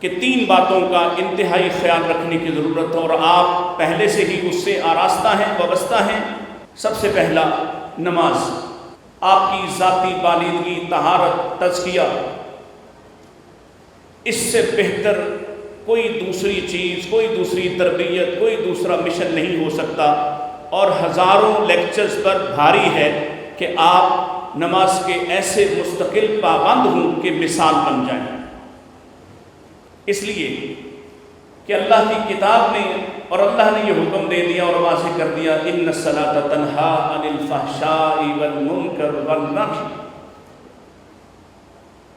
کہ 3 باتوں کا انتہائی خیال رکھنے کی ضرورت ہے، اور آپ پہلے سے ہی اس سے آراستہ ہیں، وابستہ ہیں۔ سب سے پہلا نماز، آپ کی ذاتی بالغی، طہارت، تزکیہ، اس سے بہتر کوئی دوسری چیز، کوئی دوسری تربیت، کوئی دوسرا مشن نہیں ہو سکتا، اور ہزاروں لیکچرز پر بھاری ہے کہ آپ نماز کے ایسے مستقل پابند ہوں کہ مثال بن جائیں۔ اس لیے کہ اللہ کی کتاب میں اور اللہ نے یہ حکم دے دیا اور واضح کر دیا، ان الصلاۃ تنہی عن الفحشاء والمنکر والبغی،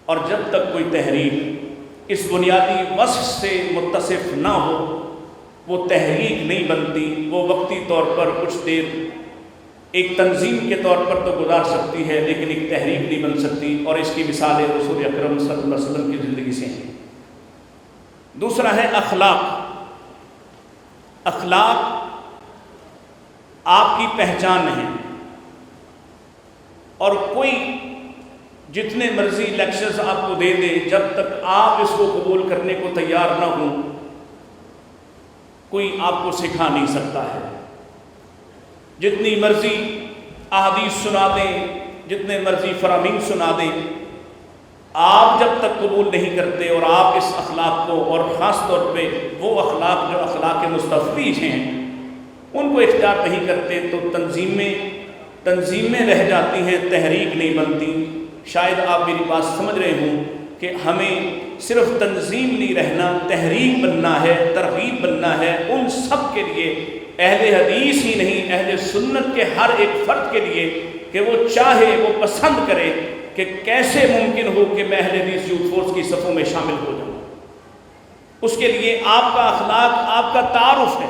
اور جب تک کوئی تحریک اس بنیادی وصف سے متصف نہ ہو وہ تحریک نہیں بنتی۔ وہ وقتی طور پر کچھ دیر ایک تنظیم کے طور پر تو گزار سکتی ہے، لیکن ایک تحریک نہیں بن سکتی، اور اس کی مثالیں رسول اکرم صلی اللہ علیہ وسلم کی زندگی سے ہیں۔ دوسرا ہے اخلاق۔ اخلاق آپ کی پہچان ہے، اور کوئی جتنے مرضی لیکچرز آپ کو دے دے، جب تک آپ اس کو قبول کرنے کو تیار نہ ہوں کوئی آپ کو سکھا نہیں سکتا ہے۔ جتنی مرضی احادیث سنا دیں، جتنے مرضی فرامین سنا دیں، آپ جب تک قبول نہیں کرتے اور آپ اس اخلاق کو، اور خاص طور پہ وہ اخلاق جو اخلاق مصطفی ہیں، ان کو اختیار نہیں کرتے تو تنظیمیں رہ جاتی ہیں، تحریک نہیں بنتی۔ شاید آپ میری بات سمجھ رہے ہوں کہ ہمیں صرف تنظیم نہیں رہنا، تحریک بننا ہے، ترغیب بننا ہے ان سب کے لیے، اہل حدیث ہی نہیں، اہل سنت کے ہر ایک فرد کے لیے، کہ وہ چاہے، وہ پسند کرے کہ کیسے ممکن ہو کہ میں اہل حدیث یوتھ فورس کی صفوں میں شامل ہو جاؤں۔ اس کے لیے آپ کا اخلاق، آپ کا تعارف ہے،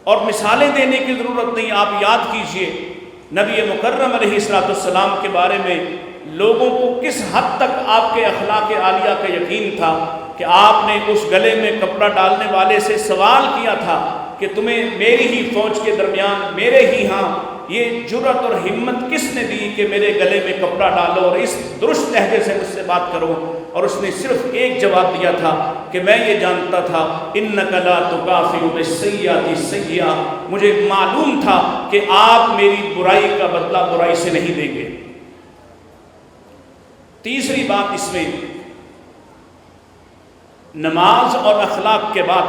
اور مثالیں دینے کی ضرورت نہیں۔ آپ یاد کیجئے نبی مکرم علیہ السلام کے بارے میں لوگوں کو کس حد تک آپ کے اخلاق عالیہ کا یقین تھا کہ آپ نے اس گلے میں کپڑا ڈالنے والے سے سوال کیا تھا کہ تمہیں میری ہی فوج کے درمیان، میرے ہی ہاں یہ جرأت اور ہمت کس نے دی کہ میرے گلے میں کپڑا ڈالو اور اس درست لہجے سے مجھ سے بات کرو؟ اور اس نے صرف ایک جواب دیا تھا کہ میں یہ جانتا تھا انک لا تکافئ بالسیئۃ السیئۃ، مجھے معلوم تھا کہ آپ میری برائی کا بدلہ برائی سے نہیں دیں گے۔ تیسری بات اس میں نماز اور اخلاق کے بعد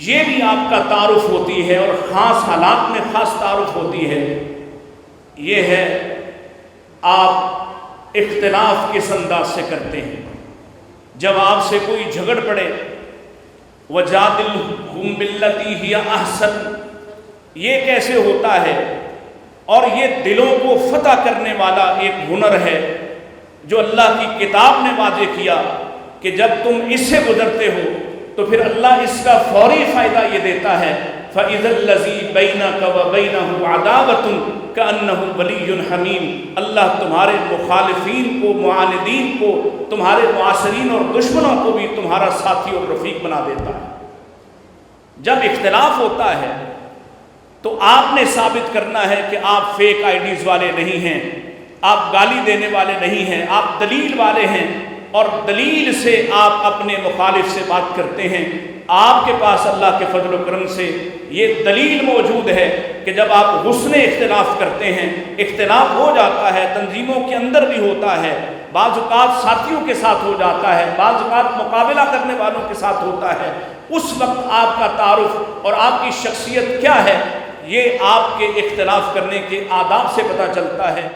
یہ بھی آپ کا تعارف ہوتی ہے، اور خاص حالات میں خاص تعارف ہوتی ہے، یہ ہے آپ اختلاف کس انداز سے کرتے ہیں۔ جب آپ سے کوئی جھگڑ پڑے، وَجَادِلْهُم بِالَّتِي هِيَ أَحْسَنُ، یہ کیسے ہوتا ہے؟ اور یہ دلوں کو فتح کرنے والا ایک ہنر ہے جو اللہ کی کتاب نے واضح کیا کہ جب تم اس سے گزرتے ہو تو پھر اللہ اس کا فوری فائدہ یہ دیتا ہے، فَإِذَا الَّذِي بَيْنَكَ وَبَيْنَهُ عَدَاوَةٌ كَأَنَّهُ وَلِيٌّ حَمِيمٌ، اللہ تمہارے مخالفین کو، معاندین کو، تمہارے معاصرین اور دشمنوں کو بھی تمہارا ساتھی اور رفیق بنا دیتا ہے۔ جب اختلاف ہوتا ہے تو آپ نے ثابت کرنا ہے کہ آپ فیک آئیڈیز والے نہیں ہیں، آپ گالی دینے والے نہیں ہیں، آپ دلیل والے ہیں، اور دلیل سے آپ اپنے مخالف سے بات کرتے ہیں۔ آپ کے پاس اللہ کے فضل و کرم سے یہ دلیل موجود ہے کہ جب آپ حسن اختلاف کرتے ہیں، اختلاف ہو جاتا ہے، تنظیموں کے اندر بھی ہوتا ہے، بعض اوقات ساتھیوں کے ساتھ ہو جاتا ہے، بعض اوقات مقابلہ کرنے والوں کے ساتھ ہوتا ہے، اس وقت آپ کا تعارف اور آپ کی شخصیت کیا ہے یہ آپ کے اختلاف کرنے کے آداب سے پتہ چلتا ہے۔